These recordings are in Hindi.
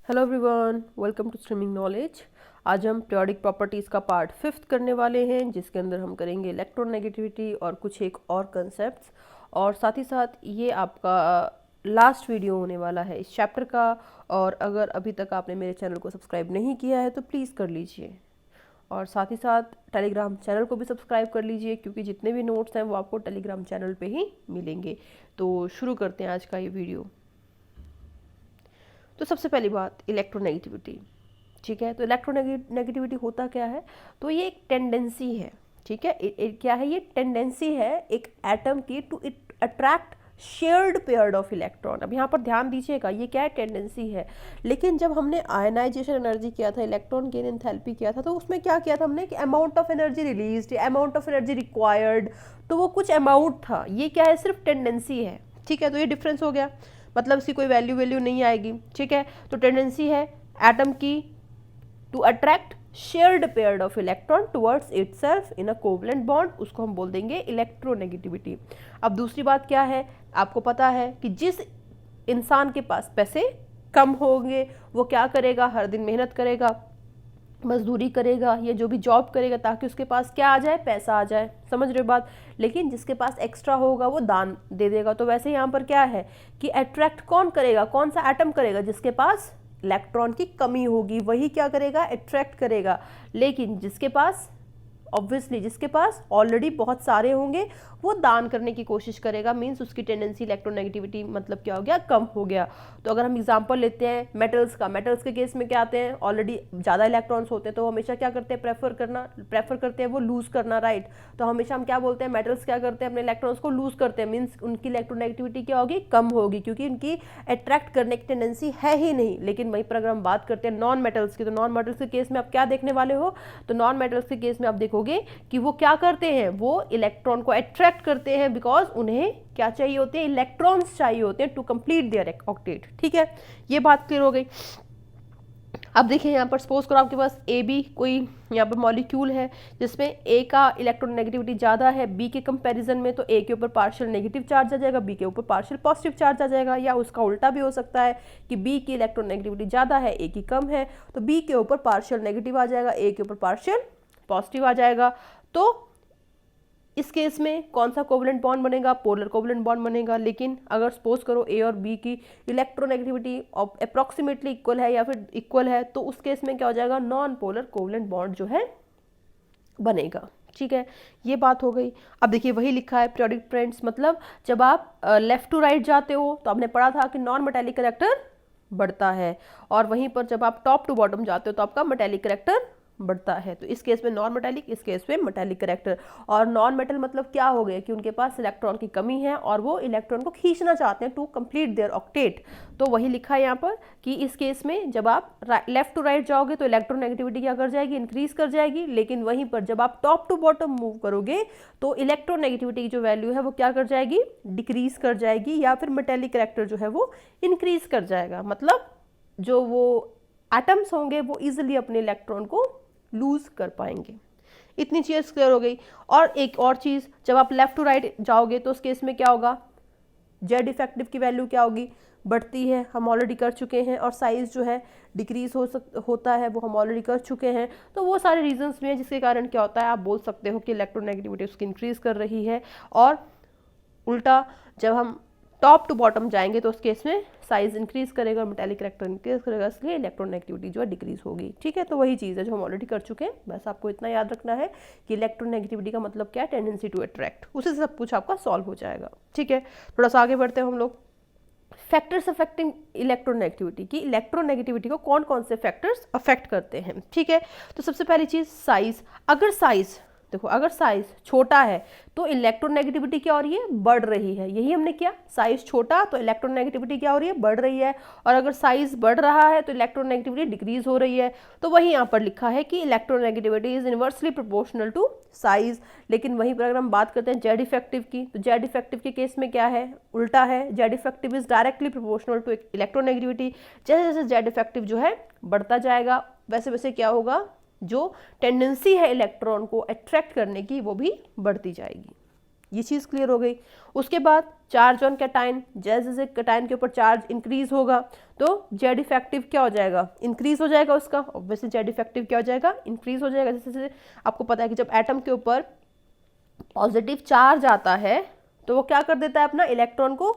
Hello everyone, welcome to streaming knowledge. आज हम पीरियोडिक प्रॉपर्टीज़ का पार्ट 5 करने वाले हैं, जिसके अंदर हम करेंगे इलेक्ट्रोनेगेटिविटी और कुछ एक और कंसेप्ट्स। और साथ ही साथ ये आपका लास्ट वीडियो होने वाला है इस चैप्टर का। और अगर अभी तक आपने मेरे चैनल को सब्सक्राइब नहीं किया है तो प्लीज़ कर लीजिए। और साथ ही साथ टेलीग्राम चैनल को भी सब्सक्राइब कर लीजिए, क्योंकि जितने भी नोट्स हैं वो आपको टेलीग्राम चैनल पे ही मिलेंगे। तो शुरू करते हैं आज का ये वीडियो। तो सबसे पहली बात, इलेक्ट्रोनेगेटिविटी। ठीक है, तो इलेक्ट्रोनेगेटिविटी होता क्या है? तो ये एक टेंडेंसी है। ठीक है, क्या है? ये टेंडेंसी है एक एटम की to attract shared pair of electron. अब यहाँ पर ध्यान दीजिएगा, ये क्या है? टेंडेंसी है। लेकिन जब हमने आयनाइजेशन एनर्जी किया था, इलेक्ट्रॉन गेन एंथैल्पी किया था, तो उसमें क्या किया था हमने कि amount of energy released, amount of energy required, तो वो कुछ अमाउंट था। ये क्या है? सिर्फ टेंडेंसी है। ठीक है, तो ये डिफरेंस हो गया, मतलब इसकी कोई वैल्यू नहीं आएगी। ठीक है, तो टेंडेंसी है एटम की to attract shared pair of electron towards itself in a covalent bond, उसको हम बोल देंगे इलेक्ट्रोनेगेटिविटी। अब दूसरी बात क्या है? आपको पता है कि जिस इंसान के पास पैसे कम होंगे वो क्या करेगा? हर दिन मेहनत करेगा, मजदूरी करेगा, या जो भी जॉब करेगा ताकि उसके पास क्या आ जाए? पैसा आ जाए। समझ रहे हो बात? लेकिन जिसके पास एक्स्ट्रा होगा वो दान दे देगा। तो वैसे यहाँ पर क्या है कि अट्रैक्ट कौन करेगा? कौन सा एटम करेगा? जिसके पास इलेक्ट्रॉन की कमी होगी वही क्या करेगा? अट्रैक्ट करेगा। लेकिन जिसके पास ऑब्वियसली जिसके पास ऑलरेडी बहुत सारे होंगे वो दान करने की कोशिश करेगा। मींस उसकी टेंडेंसी इलेक्ट्रोनेगेटिविटी मतलब क्या हो गया? कम हो गया। तो अगर हम एग्जांपल लेते हैं मेटल्स का, मेटल्स के केस में क्या आते हैं? ऑलरेडी ज़्यादा इलेक्ट्रॉन्स होते हैं तो हमेशा क्या करते हैं? प्रेफर करते हैं वो लूज करना, राइट? तो हमेशा हम क्या बोलते हैं? मेटल्स क्या करते हैं? अपने इलेक्ट्रॉन्स को लूज करते हैं। मीन्स उनकी इलेक्ट्रोनेगेटिविटी क्या होगी? कम होगी, क्योंकि उनकी अट्रैक्ट करने की टेंडेंसी है ही नहीं। लेकिन वहीं पर अगर हम बात करते हैं नॉन मेटल्स की, तो नॉन मेटल्स के केस में आप क्या देखने वाले हो? तो नॉन मेटल्स के केस में आप देखोगे कि वो क्या करते हैं? वो इलेक्ट्रॉन को अट्रैक्ट करते हैं, बिकॉज उन्हें क्या चाहिए होते हैं? इलेक्ट्रॉन्स चाहिए होते हैं टू कंप्लीट देयर ऑक्टेट। ठीक है, ये बात क्लियर हो गई। अब देखिए यहाँ पर सपोज करो आपके पास ए बी कोई यहाँ पर मॉलिक्यूल है जिसमें ए का इलेक्ट्रोनेगेटिविटी ज़्यादा है बी के कंपैरिजन में, तो ए के ऊपर पार्शियल नेगेटिव चार्ज आ जाएगा, बी के ऊपर पार्शियल पॉजिटिव चार्ज आ जाएगा। या उसका उल्टा भी हो सकता है कि बी की इलेक्ट्रोनेगेटिविटी ज़्यादा है, ए की कम है, तो बी के ऊपर पार्शियल नेगेटिव आ जाएगा, ए के ऊपर पार्शियल पॉजिटिव आ जाएगा। तो इस केस में कौन सा कोवलेंट बॉन्ड बनेगा? पोलर कोवलेंट बॉन्ड बनेगा। लेकिन अगर सपोज करो ए और बी की इलेक्ट्रोनेगेटिविटी अप्रॉक्सीमेटली इक्वल है या फिर इक्वल है, तो उस केस में क्या हो जाएगा? नॉन पोलर कोवलेंट बॉन्ड जो है बनेगा। ठीक है, ये बात हो गई। अब देखिए वही लिखा है पीरियोडिक फ्रेंड्स, मतलब जब आप लेफ्ट टू राइट जाते हो तो आपने पढ़ा था कि नॉन मेटेलिक कैरेक्टर बढ़ता है, और वहीं पर जब आप टॉप टू बॉटम जाते हो तो आपका मेटेलिक कैरेक्टर बढ़ता है। तो इस केस में नॉन मेटेलिक, इस केस में मेटेलिक कैरेक्टर। और नॉन मेटल मतलब क्या हो गया कि उनके पास इलेक्ट्रॉन की कमी है और वो इलेक्ट्रॉन को खींचना चाहते हैं टू कंप्लीट देयर ऑक्टेट। तो वही लिखा है यहाँ पर कि इस केस में जब आप लेफ्ट टू राइट जाओगे तो इलेक्ट्रोनेगेटिविटी क्या कर जाएगी? इंक्रीज कर जाएगी। लेकिन वहीं पर जब आप टॉप टू बॉटम मूव करोगे तो इलेक्ट्रोनेगेटिविटी की जो वैल्यू है वो क्या कर जाएगी? डिक्रीज कर जाएगी, या फिर मेटेलिक कैरेक्टर जो है वो इंक्रीज कर जाएगा। मतलब जो वो एटम्स होंगे वो इजिली अपने इलेक्ट्रॉन को लूज कर पाएंगे। इतनी चीज़ क्लियर हो गई। और एक और चीज़, जब आप लेफ्ट टू राइट जाओगे तो उस केस में क्या होगा? जेड इफेक्टिव की वैल्यू क्या होगी? बढ़ती है, हम ऑलरेडी कर चुके हैं। और साइज जो है डिक्रीज होता है, वो हम ऑलरेडी कर चुके हैं। तो वो सारे रीजंस भी हैं जिसके कारण क्या होता है, आप बोल सकते हो कि इलेक्ट्रोनेगेटिविटी उसकी इंक्रीज कर रही है। और उल्टा जब हम टॉप टू बॉटम जाएंगे तो उस केस में साइज इंक्रीज करेगा, मेटेलिक कैरेक्टर इंक्रीज करेगा, इसलिए इलेक्ट्रोनेगेटिविटी जो है डिक्रीज होगी। ठीक है, तो वही चीज़ है जो हम ऑलरेडी कर चुके हैं। बस आपको इतना याद रखना है कि इलेक्ट्रोनेगेटिविटी का मतलब क्या है? Tendency to attract. उसी से सब कुछ आपका सॉल्व हो जाएगा। ठीक है, थोड़ा सा आगे बढ़ते हैं हम लोग। फैक्टर्स अफेक्टिंग इलेक्ट्रोनेगेटिविटी की, इलेक्ट्रोनेगेटिविटी को कौन कौन से फैक्टर्स अफेक्ट करते हैं? ठीक है, तो सबसे पहली चीज़ साइज। अगर साइज देखो, अगर साइज छोटा है तो इलेक्ट्रोनेगेटिविटी क्या हो रही है? बढ़ रही है। यही हमने किया, साइज छोटा तो इलेक्ट्रोनेगेटिविटी क्या हो रही है? बढ़ रही है। और अगर साइज बढ़ रहा है तो इलेक्ट्रोनेगेटिविटी डिक्रीज हो रही है। तो वही यहाँ पर लिखा है कि electronegativity is inversely proportional to size. लेकिन वहीं पर अगर हम बात करते हैं जेड इफेक्टिव की, तो जेड इफेक्टिव के केस में क्या है? उल्टा है। Z effective is directly proportional to electronegativity. जैसे जैसे जेड इफेक्टिव जो है बढ़ता जाएगा वैसे वैसे क्या होगा? जो टेंडेंसी है इलेक्ट्रॉन को अट्रैक्ट करने की वो भी बढ़ती जाएगी। ये चीज़ क्लियर हो गई। उसके बाद चार्ज ऑन कैटाइन, जैसे जैसे कैटाइन के ऊपर चार्ज इंक्रीज होगा तो जेड इफेक्टिव क्या हो जाएगा, इंक्रीज हो जाएगा उसका, ऑब्वियसली जेड इफेक्टिव क्या हो जाएगा, इंक्रीज हो जाएगा। जैसे जैसे आपको पता है कि जब एटम के ऊपर पॉजिटिव चार्ज आता है तो वो क्या कर देता है, अपना इलेक्ट्रॉन को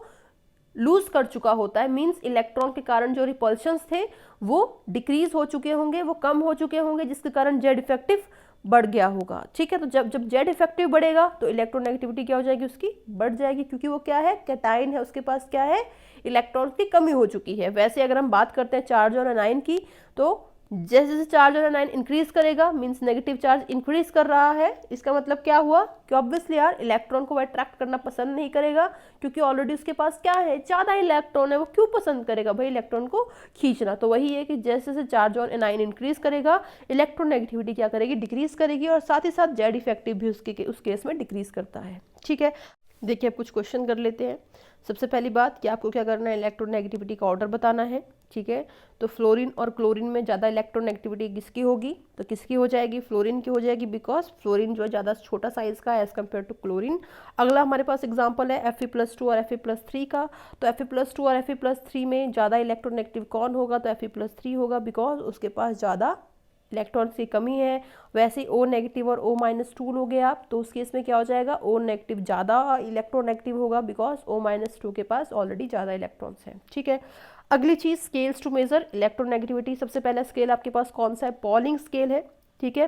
लूज कर चुका होता है, मींस इलेक्ट्रॉन के कारण जो रिपल्शंस थे वो डिक्रीज हो चुके होंगे, वो कम हो चुके होंगे, जिसके कारण जेड इफेक्टिव बढ़ गया होगा। ठीक है, तो जब जब जेड इफेक्टिव बढ़ेगा तो इलेक्ट्रोनेगेटिविटी क्या हो जाएगी, उसकी बढ़ जाएगी, क्योंकि वो क्या है, कैटाइन है, उसके पास क्या है, इलेक्ट्रॉन की कमी हो चुकी है। वैसे अगर हम बात करते हैं चार्ज ऑन एनायन की, तो जैसे जैसे चार्ज ऑन एनायन इंक्रीज करेगा, मींस नेगेटिव चार्ज इंक्रीज कर रहा है, इसका मतलब क्या हुआ कि ऑब्वियसली यार इलेक्ट्रॉन को वो अट्रैक्ट करना पसंद नहीं करेगा, क्योंकि ऑलरेडी उसके पास क्या है, ज़्यादा इलेक्ट्रॉन है, वो क्यों पसंद करेगा भाई इलेक्ट्रॉन को खींचना। तो वही है कि जैसे जैसे चार्ज ऑन एनायन इंक्रीज करेगा, इलेक्ट्रोनेगेटिविटी क्या करेगी, डिक्रीज करेगी, और साथ ही साथ जेड इफेक्टिव भी उस केस में डिक्रीज करता है। ठीक है, देखिए अब कुछ क्वेश्चन कर लेते हैं। सबसे पहली बात कि आपको क्या करना है, इलेक्ट्रोनेगेटिविटी का ऑर्डर बताना है। ठीक है, तो फ्लोरीन और क्लोरीन में ज़्यादा इलेक्ट्रोनेगेटिविटी किसकी होगी, तो किसकी हो जाएगी, फ्लोरीन की हो जाएगी, बिकॉज फ्लोरीन जो है ज़्यादा छोटा साइज़ का है एज़ कम्पेयर टू क्लोरीन। अगला हमारे पास एग्जाम्पल है Fe+2 और Fe+3 का। तो Fe+2 और Fe+3 में ज़्यादा इलेक्ट्रोनेगेटिव कौन होगा, तो Fe+3 होगा, बिकॉज उसके पास ज़्यादा इलेक्ट्रॉन्स की कमी है। वैसे O नेगेटिव और O-2 लोगे आप, तो उस केस में क्या हो जाएगा, O नेगेटिव ज़्यादा इलेक्ट्रोनेगेटिव होगा, बिकॉज O-2 के पास ऑलरेडी ज़्यादा इलेक्ट्रॉन्स हैं। ठीक है, अगली चीज़ स्केल्स टू मेजर इलेक्ट्रोनेगेटिविटी। सबसे पहला स्केल आपके पास कौन सा है, पॉलिंग स्केल है। ठीक है,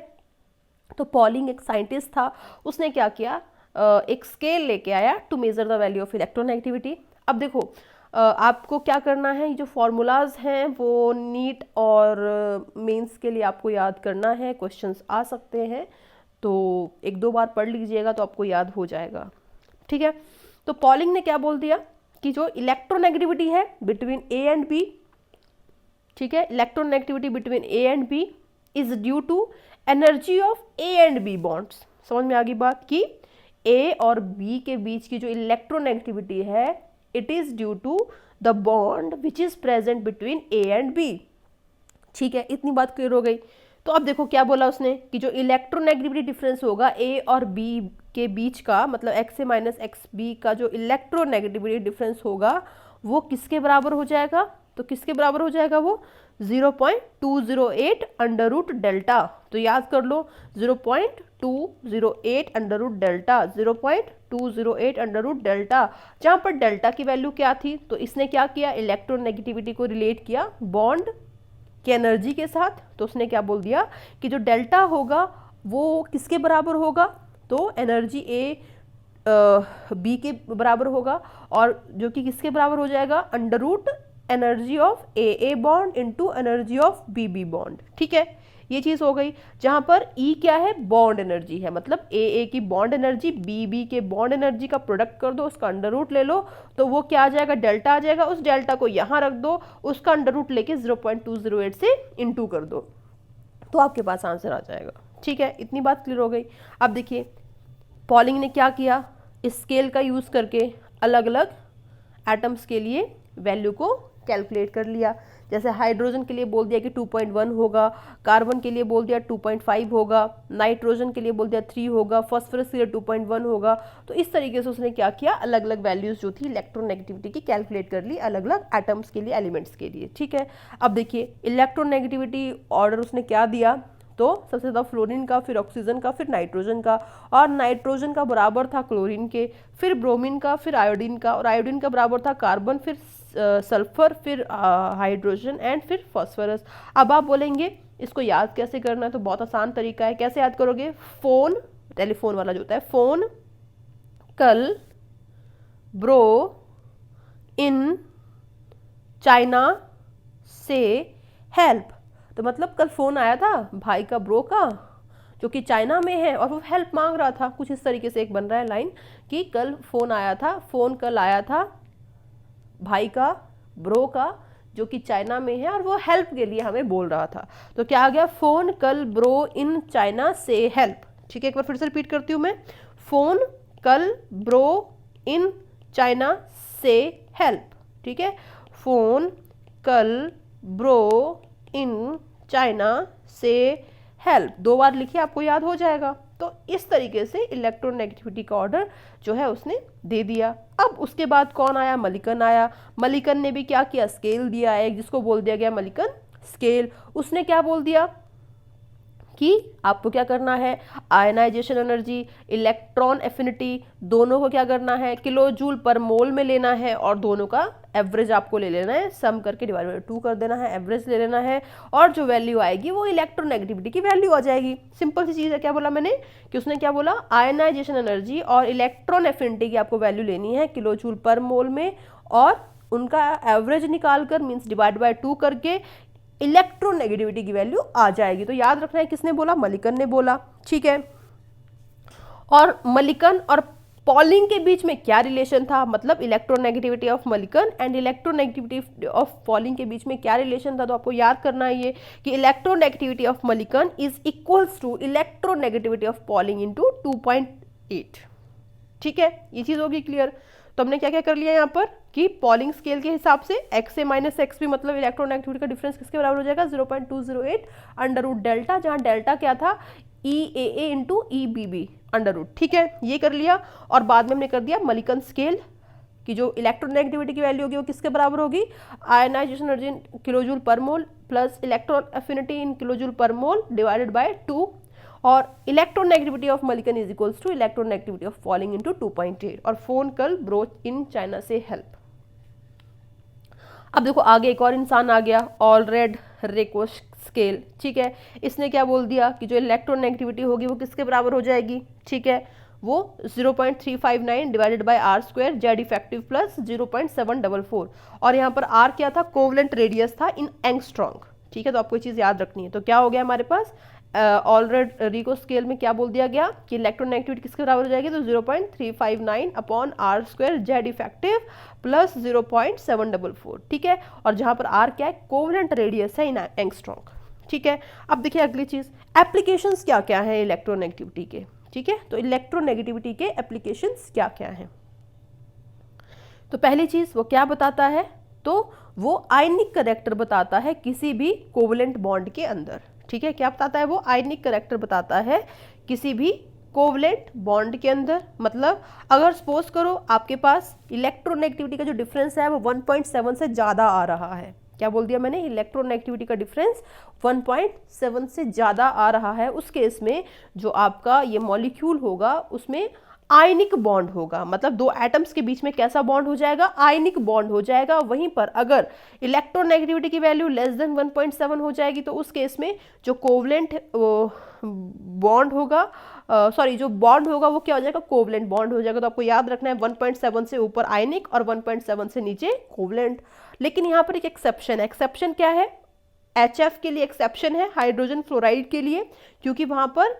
तो पॉलिंग एक साइंटिस्ट था, उसने क्या किया, एक स्केल लेके आया to measure the value of electronegativity. अब देखो आपको क्या करना है, ये जो फॉर्मूलाज हैं वो नीट और मेंस के लिए आपको याद करना है, क्वेश्चंस आ सकते हैं, तो एक दो बार पढ़ लीजिएगा तो आपको याद हो जाएगा। ठीक है, तो पॉलिंग ने क्या बोल दिया कि जो इलेक्ट्रोनेगेटिविटी है बिटवीन ए एंड बी, ठीक है, electronegativity between a and b is due to energy of a and b bonds. समझ में आ गई बात कि ए और बी के बीच की जो इलेक्ट्रोनेगेटिविटी है, it is due to the bond which is present between a and b. ठीक है, इतनी बात क्लियर हो गई। तो अब देखो क्या बोला उसने कि जो इलेक्ट्रोनेगेटिविटी डिफरेंस होगा ए और बी के बीच का, मतलब एक्स ए माइनस एक्स बी का जो इलेक्ट्रोनेगेटिविटी डिफरेंस होगा वो किसके बराबर हो जाएगा, तो किसके बराबर हो जाएगा वो 0.208 अंडर रूट डेल्टा। तो याद कर लो 0.208 under root delta, 0.208 under root delta, जहाँ पर डेल्टा की वैल्यू क्या थी, तो इसने क्या किया, इलेक्ट्रोनेगेटिविटी को रिलेट किया बॉन्ड की एनर्जी के साथ। तो उसने क्या बोल दिया कि जो डेल्टा होगा वो किसके बराबर होगा, तो एनर्जी ए बी के बराबर होगा, और जो कि किसके बराबर हो जाएगा, under root energy of a bond into energy of b bond. ठीक है, ये चीज़ हो गई, जहाँ पर ई क्या है, बॉन्ड एनर्जी है, मतलब ए की बॉन्ड एनर्जी बी के बॉन्ड एनर्जी का प्रोडक्ट कर दो, उसका अंडर रूट ले लो, तो वो क्या आ जाएगा, डेल्टा आ जाएगा। उस डेल्टा को यहाँ रख दो, उसका अंडर रूट लेके 0.208 से इंटू कर दो, तो आपके पास आंसर आ जाएगा। ठीक है, इतनी बात क्लियर हो गई। अब देखिए पॉलिंग ने क्या किया, इस स्केल का यूज़ करके अलग अलग एटम्स के लिए वैल्यू को कैलकुलेट कर लिया। जैसे हाइड्रोजन के लिए बोल दिया कि 2.1 होगा, कार्बन के लिए बोल दिया 2.5 होगा, नाइट्रोजन के लिए बोल दिया 3 होगा, फॉस्फोरस के लिए 2.1 होगा। तो इस तरीके से उसने क्या किया, अलग अलग वैल्यूज़ जो थी इलेक्ट्रोनेगेटिविटी की कैलकुलेट कर ली अलग अलग एटम्स के लिए, एलिमेंट्स के लिए। ठीक है, अब देखिए इलेक्ट्रोनेगेटिविटी ऑर्डर उसने क्या दिया, तो सबसे ज़्यादा फ्लोरीन का, फिर ऑक्सीजन का, फिर नाइट्रोजन का, और नाइट्रोजन का बराबर था क्लोरीन के, फिर ब्रोमीन का, फिर आयोडीन का, और आयोडीन का बराबर था कार्बन, फिर सल्फर, फिर हाइड्रोजन एंड फिर फॉस्फोरस। अब आप बोलेंगे इसको याद कैसे करना है, तो बहुत आसान तरीका है। कैसे याद करोगे, फोन, टेलीफोन वाला जो होता है, फोन कल ब्रो इन चाइना से हेल्प। तो मतलब कल फ़ोन आया था भाई का, ब्रो का, जो कि चाइना में है, और वो हेल्प मांग रहा था। कुछ इस तरीके से एक बन रहा है लाइन कि कल फ़ोन आया था, फ़ोन कल आया था भाई का, ब्रो का, जो कि चाइना में है, और वो हेल्प के लिए हमें बोल रहा था। तो क्या आ गया, फ़ोन कल ब्रो इन चाइना से हेल्प। ठीक है, एक बार फिर से रिपीट करती हूँ मैं, फ़ोन कल ब्रो इन चाइना से हेल्प। ठीक है, फ़ोन कल ब्रो इन चाइना से हेल्प, 2 बार लिखिए, आपको याद हो जाएगा। तो इस तरीके से इलेक्ट्रोनेगेटिविटी का ऑर्डर जो है उसने दे दिया। अब उसके बाद कौन आया, मलिकन आया। मलिकन ने भी क्या किया, स्केल दिया है जिसको बोल दिया गया मलिकन स्केल। उसने क्या बोल दिया कि आपको क्या करना है, आयनाइजेशन एनर्जी, इलेक्ट्रॉन एफिनिटी, दोनों को क्या करना है, किलो जूल पर मोल में लेना है और दोनों का एवरेज आपको ले लेना है, सम करके डिवाइड बाय 2 कर देना है, एवरेज ले लेना है और जो वैल्यू आएगी वो इलेक्ट्रोनेगेटिविटी की वैल्यू आ जाएगी। सिंपल सी चीज़ है। क्या बोला मैंने कि उसने क्या बोला, आयनाइजेशन एनर्जी और इलेक्ट्रॉन एफिनिटी की आपको वैल्यू लेनी है किलो जूल पर मोल में और उनका एवरेज निकाल कर मीन्स डिवाइड बाय 2 करके इलेक्ट्रोनेगेटिविटी की वैल्यू आ जाएगी। तो याद रखना है किसने बोला, मलिकन ने बोला। ठीक है, और मलिकन और पॉलिंग के बीच में क्या रिलेशन था, मतलब electronegativity of Mulliken and electronegativity of Pauling के बीच में क्या रिलेशन था। तो आपको याद करना है ये कि electronegativity of Mulliken is equals to electronegativity of Pauling into 2.8। ठीक है, ये चीज़ होगी क्लियर। तो हमने क्या क्या कर लिया यहाँ पर कि पॉलिंग स्केल के हिसाब से x से माइनस एक्स भी मतलब इलेक्ट्रोनेगेटिविटी का डिफरेंस किसके बराबर हो जाएगा, 0.208 अंडर रूट डेल्टा, जहाँ डेल्टा क्या था EAA into EBB under root. ठीक है, ये कर लिया। और बाद में हमने कर दिया मलिकन स्केल की जो इलेक्ट्रोनेगेटिविटी की वैल्यू होगी वो किसके बराबर होगी, ionization energy in kilojoule per mole plus electron affinity in kilojoule per mole divided by 2 और electronegativity of Mulliken is equals to electronegativity of Pauling into 2.8 और फोन कल ब्रोच इन चाइना से हेल्प। अब देखो आगे एक और इंसान आ गया, ऑलरेड रेको स्केल। ठीक है, इसने क्या बोल दिया कि जो इलेक्ट्रोनेगेटिविटी होगी वो किसके बराबर हो जाएगी, ठीक है, वो 0.359 divided by r square z effective plus 0.744 और यहाँ पर आर क्या था, कोवलेंट रेडियस था इन एंगस्ट्रॉन्ग। ठीक है, तो आपको ये चीज़ याद रखनी है। तो क्या हो गया हमारे पास, ऑलरेड रिको स्केल में क्या बोल दिया गया कि इलेक्ट्रोनेगेटिविटी किसके बराबर हो जाएगी, तो 0.359 upon r square z effective plus 0.744। ठीक है, और जहाँ पर आर क्या है, कोवलेंट रेडियस है इन एंगस्ट्रॉन्ग। ठीक है, अब देखिए अगली चीज़, एप्लीकेशंस क्या क्या है इलेक्ट्रोनेगेटिविटी के। ठीक है, तो इलेक्ट्रोनेगेटिविटी के एप्लीकेशंस क्या क्या हैं। तो पहली चीज़ वो क्या बताता है, तो वो आयनिक करैक्टर बताता है किसी भी कोवलेंट बॉन्ड के अंदर। ठीक है, क्या बताता है वो, आयनिक करैक्टर बताता है किसी भी कोवलेंट बॉन्ड के अंदर। मतलब अगर सपोज करो आपके पास इलेक्ट्रोनेगेटिविटी का जो डिफरेंस है वो 1.7 से ज़्यादा आ रहा है, क्या बोल दिया मैंने, इलेक्ट्रोनेगेटिविटी का डिफरेंस 1.7 से ज़्यादा आ रहा है, उस केस में जो आपका ये मॉलिक्यूल होगा उसमें आयनिक बॉन्ड होगा। मतलब दो एटम्स के बीच में कैसा बॉन्ड हो जाएगा, आयनिक बॉन्ड हो जाएगा। वहीं पर अगर इलेक्ट्रोनेगेटिविटी की वैल्यू लेस देन 1.7 हो जाएगी तो उस केस में जो कोवलेंट बॉन्ड होगा, सॉरी जो बॉन्ड होगा वो क्या हो जाएगा, कोवलेंट बॉन्ड हो जाएगा। तो आपको याद रखना है 1.7 से ऊपर आयनिक और 1.7 से नीचे कोवलेंट। लेकिन यहाँ पर एक एक्सेप्शन है। एक्सेप्शन क्या है, HF के लिए एक्सेप्शन है, हाइड्रोजन फ्लोराइड के लिए, क्योंकि वहाँ पर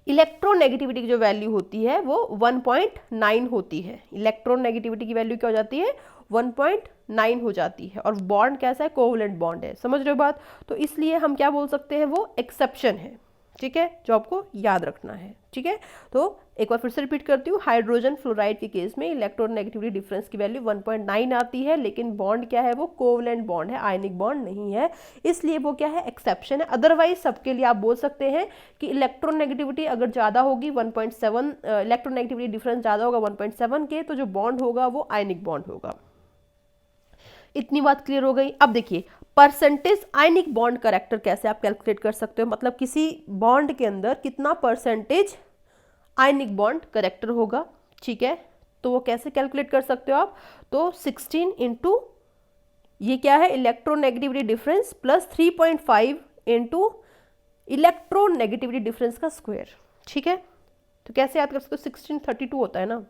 इलेक्ट्रोनेगेटिविटी की जो वैल्यू होती है वो 1.9 होती है। इलेक्ट्रोनेगेटिविटी की वैल्यू क्या हो जाती है, 1.9 हो जाती है और बॉन्ड कैसा है, कोवलेंट बॉन्ड है। समझ रहे हो बात। तो इसलिए हम क्या बोल सकते हैं, वो एक्सेप्शन है। ठीक है, जो आपको याद रखना है। ठीक है, तो एक बार फिर से रिपीट करती हूँ, हाइड्रोजन फ्लोराइड के केस में इलेक्ट्रोनेगेटिविटी डिफरेंस की वैल्यू 1.9 आती है, लेकिन बॉन्ड क्या है, वो कोवलेंट बॉन्ड है, आयनिक बॉन्ड नहीं है, इसलिए वो क्या है, एक्सेप्शन है। अदरवाइज सबके लिए आप बोल सकते हैं कि इलेक्ट्रोनेगेटिविटी अगर ज़्यादा होगी 1.7, इलेक्ट्रोनेगेटिविटी डिफरेंस ज़्यादा होगा 1.7 के, तो जो बॉन्ड होगा वो आयनिक बॉन्ड होगा। इतनी बात क्लियर हो गई। अब देखिए परसेंटेज आयनिक बॉन्ड करैक्टर कैसे आप कैलकुलेट कर सकते हो, मतलब किसी बॉन्ड के अंदर कितना परसेंटेज आयनिक बॉन्ड करैक्टर होगा। ठीक है, तो वो कैसे कैलकुलेट कर सकते हो आप, तो 16 इंटू ये क्या है, electronegativity difference plus 3.5 into electronegativity difference का स्क्वायर। ठीक है, तो कैसे याद कर सकते हो, 1632 होता है ना,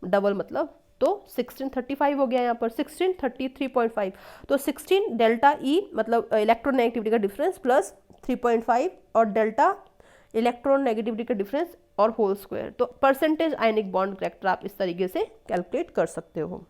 डबल मतलब, तो 1635 हो गया यहाँ पर 1633.5, तो 16 डेल्टा ई मतलब इलेक्ट्रोनेगेटिविटी का डिफरेंस प्लस 3.5 और डेल्टा इलेक्ट्रोनेगेटिविटी का डिफरेंस और होल स्क्वायर। तो परसेंटेज आयनिक बॉन्ड करैक्टर आप इस तरीके से कैलकुलेट कर सकते हो।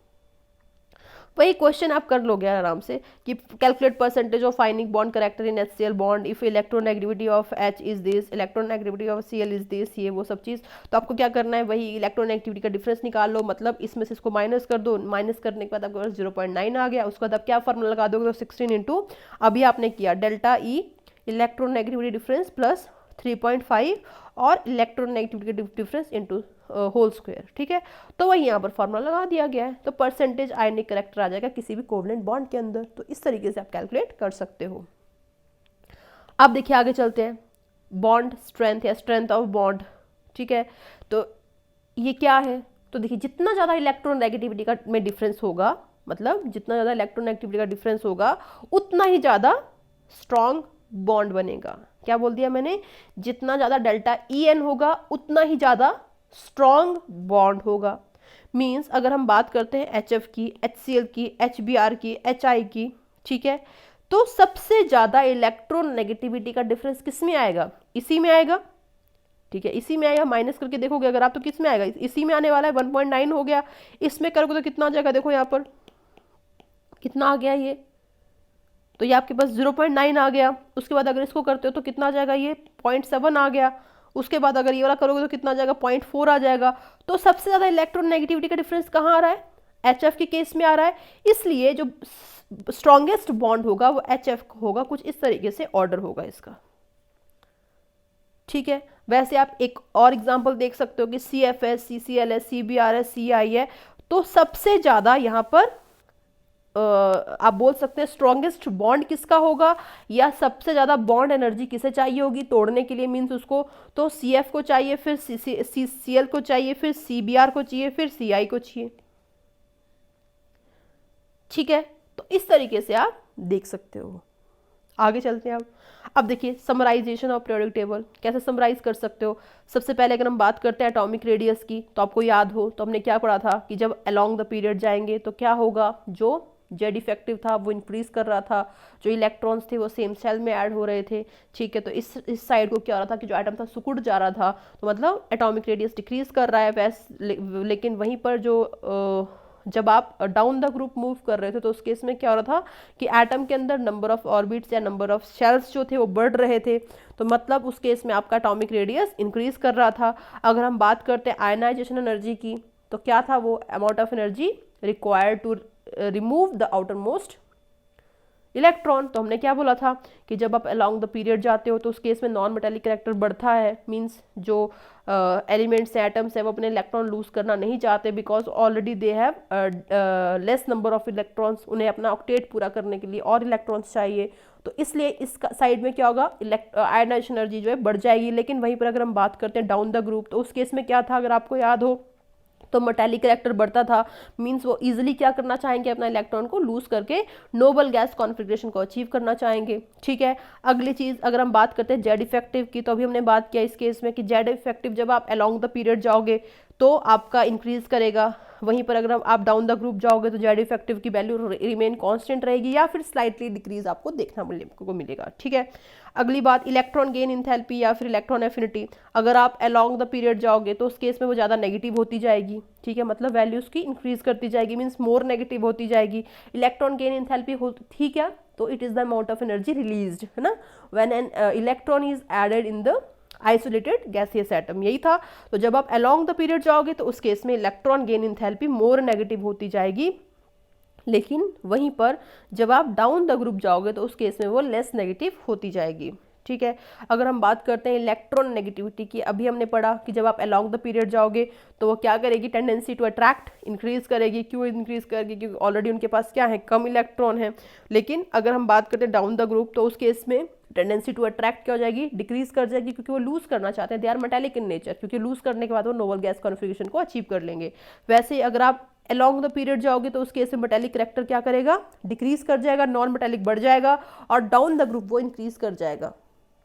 वही क्वेश्चन आप कर लोगे आराम से कि calculate percentage of ionic bond character in HCl bond if electronegativity of H is this, electronegativity of Cl is this, ये वो सब चीज़। तो आपको क्या करना है, वही इलेक्ट्रोनेगेटिविटी का डिफरेंस निकाल लो, मतलब इसमें से इसको माइनस कर दो, माइनस करने के बाद आपके पास 0.9 आ गया। उसके बाद आप क्या फॉर्मूला लगा दोगे, तो 16 इंटू अभी आपने किया delta E electronegativity difference plus 3.5 और इलेक्ट्रोनेगेटिविटी का डिफरेंस इनटू होल स्क्वायर, ठीक है। तो वही यहाँ पर फॉर्मूला लगा दिया गया है, तो परसेंटेज आयनिक करेक्टर आ जाएगा किसी भी कोवलेंट बॉन्ड के अंदर। तो इस तरीके से आप कैलकुलेट कर सकते हो। अब देखिए आगे चलते हैं, बॉन्ड स्ट्रेंथ या स्ट्रेंथ ऑफ बॉन्ड, ठीक है। तो ये क्या है, तो देखिए जितना ज़्यादा इलेक्ट्रोनेगेटिविटी का में डिफरेंस होगा, मतलब जितना ज़्यादा इलेक्ट्रोनेगेटिविटी का डिफरेंस होगा उतना ही ज़्यादा स्ट्रॉन्ग बॉन्ड बनेगा। क्या बोल दिया मैंने, जितना ज़्यादा डेल्टा EN होगा उतना ही ज़्यादा स्ट्रॉन्ग बॉन्ड होगा। मीन्स अगर हम बात करते हैं HF की, HCl की, HBr की, HI की, ठीक है, तो सबसे ज़्यादा इलेक्ट्रोनेगेटिविटी का डिफरेंस किस में आएगा, इसी में आएगा, ठीक है, इसी में आएगा। माइनस करके देखोगे अगर आप तो किस में आएगा, इसी में आने वाला है। 1.9 हो गया, इसमें करोगे तो कितना आ जाएगा, देखो यहाँ पर कितना आ गया ये, तो ये आपके पास 0.9 आ गया। उसके बाद अगर इसको करते हो तो कितना आ जाएगा, ये 0.7 आ गया। उसके बाद अगर ये वाला करोगे तो कितना आ जाएगा, 0.4 आ जाएगा। तो सबसे ज़्यादा इलेक्ट्रोनेगेटिविटी का डिफरेंस कहाँ आ रहा है, HF के केस में आ रहा है। इसलिए जो स्ट्रॉन्गेस्ट बॉन्ड होगा वो HF होगा। कुछ इस तरीके से ऑर्डर होगा इसका, ठीक है। वैसे आप एक और एग्जांपल देख सकते हो कि CFS, CCl, CBr, CI है। तो सबसे ज़्यादा यहाँ पर आप बोल सकते हैं स्ट्रॉन्गेस्ट बॉन्ड किसका होगा, या सबसे ज़्यादा बॉन्ड एनर्जी किसे चाहिए होगी तोड़ने के लिए, मीन्स उसको तो CF को चाहिए, फिर CL को चाहिए, फिर CBr को चाहिए, फिर CI को चाहिए, ठीक है। तो इस तरीके से आप देख सकते हो। आगे चलते हैं अब देखिए समराइजेशन ऑफ पीरियोडिक टेबल कैसे समराइज कर सकते हो। सबसे पहले अगर हम बात करते हैं एटॉमिक रेडियस की, तो आपको याद हो तो हमने क्या पढ़ा था कि जब अलोंग द पीरियड जाएंगे तो क्या होगा, जो जेड इफेक्टिव था वो इंक्रीज कर रहा था, जो इलेक्ट्रॉन्स थे वो सेम सेल में ऐड हो रहे थे, ठीक है। तो इस साइड को क्या हो रहा था कि जो एटम था सिकुड़ जा रहा था, तो मतलब एटॉमिक रेडियस डिक्रीज कर रहा है लेकिन वहीं पर जो जब आप डाउन द ग्रुप मूव कर रहे थे तो उस केस में क्या हो रहा था कि एटम के अंदर नंबर ऑफ ऑर्बिट्स या नंबर ऑफ शेल्स जो थे वो बढ़ रहे थे, तो मतलब उस केस में आपका एटॉमिक रेडियस इंक्रीज कर रहा था। अगर हम बात करते हैं आयनाइजेशन एनर्जी की, तो क्या था वो amount of energy required to remove the outermost electron. तो हमने क्या बोला था कि जब आप अलोंग द पीरियड जाते हो तो उस केस में नॉन मेटेलिक कैरेक्टर बढ़ता है, मींस जो एलिमेंट्स हैं, एटम्स हैं, वो अपने इलेक्ट्रॉन लूज करना नहीं चाहते because already they have less number of electrons. उन्हें अपना ऑक्टेट पूरा करने के लिए और इलेक्ट्रॉन्स चाहिए, तो इसलिए इस साइड में क्या होगा, आयनाइजेशन एनर्जी जो है बढ़ जाएगी। लेकिन वहीं पर अगर हम बात करते हैं डाउन द ग्रुप, तो उस केस में क्या था, अगर आपको याद हो तो मेटालिक कैरेक्टर बढ़ता था, मींस वो इजीली क्या करना चाहेंगे, अपना इलेक्ट्रॉन को लूज करके नोबल गैस कॉन्फिगरेशन को अचीव करना चाहेंगे, ठीक है। अगली चीज अगर हम बात करते हैं जेड इफेक्टिव की, तो अभी हमने बात किया इस केस में कि जेड इफेक्टिव जब आप अलोंग द पीरियड जाओगे तो आपका इंक्रीज करेगा, वहीं पर अगर आप डाउन द ग्रुप जाओगे तो जेड इफेक्टिव की वैल्यू रिमेन कांस्टेंट रहेगी या फिर स्लाइटली डिक्रीज आपको देखना मिलेगा, ठीक है। अगली बात इलेक्ट्रॉन गेन इंथैल्पी या फिर इलेक्ट्रॉन एफिनिटी, अगर आप अलोंग द पीरियड जाओगे तो उस केस में वो ज़्यादा नेगेटिव होती जाएगी, ठीक है, मतलब वैल्यू उसकी इंक्रीज करती जाएगी, मीन्स मोर नेगेटिव होती जाएगी। इलेक्ट्रॉन गेन इंथैल्पी होती क्या, तो it is the amount of energy released, है ना, when an electron is added in the isolated gaseous atom, यही था। तो जब आप अलोंग द पीरियड जाओगे तो उस केस में electron gain enthalpy more negative होती जाएगी, लेकिन वहीं पर जब आप डाउन द ग्रुप जाओगे तो उस केस में वो लेस नेगेटिव होती जाएगी, ठीक है। अगर हम बात करते हैं इलेक्ट्रॉन नेगेटिविटी की, अभी हमने पढ़ा कि जब आप अलोंग द पीरियड जाओगे तो वो क्या करेगी, टेंडेंसी टू अट्रैक्ट इंक्रीज करेगी। क्यों इंक्रीज करेगी, क्योंकि ऑलरेडी उनके पास क्या है, कम इलेक्ट्रॉन है। लेकिन अगर हम बात करते हैं डाउन द ग्रुप, तो उस केस में टेंडेंसी टू अट्रैक्ट क्या हो जाएगी, डिक्रीज कर जाएगी, क्योंकि वो लूज करना चाहते हैं, they are metallic in nature, क्योंकि लूज करने के बाद वो नोबल गैस कॉन्फिगरेशन को अचीव कर लेंगे। वैसे ही अगर आप अलोंग द पीरियड जाओगे तो उस केस में मेटालिक कैरेक्टर क्या करेगा, डिक्रीज कर जाएगा, नॉन मेटालिक बढ़ जाएगा, और डाउन द ग्रुप वो इंक्रीज कर जाएगा,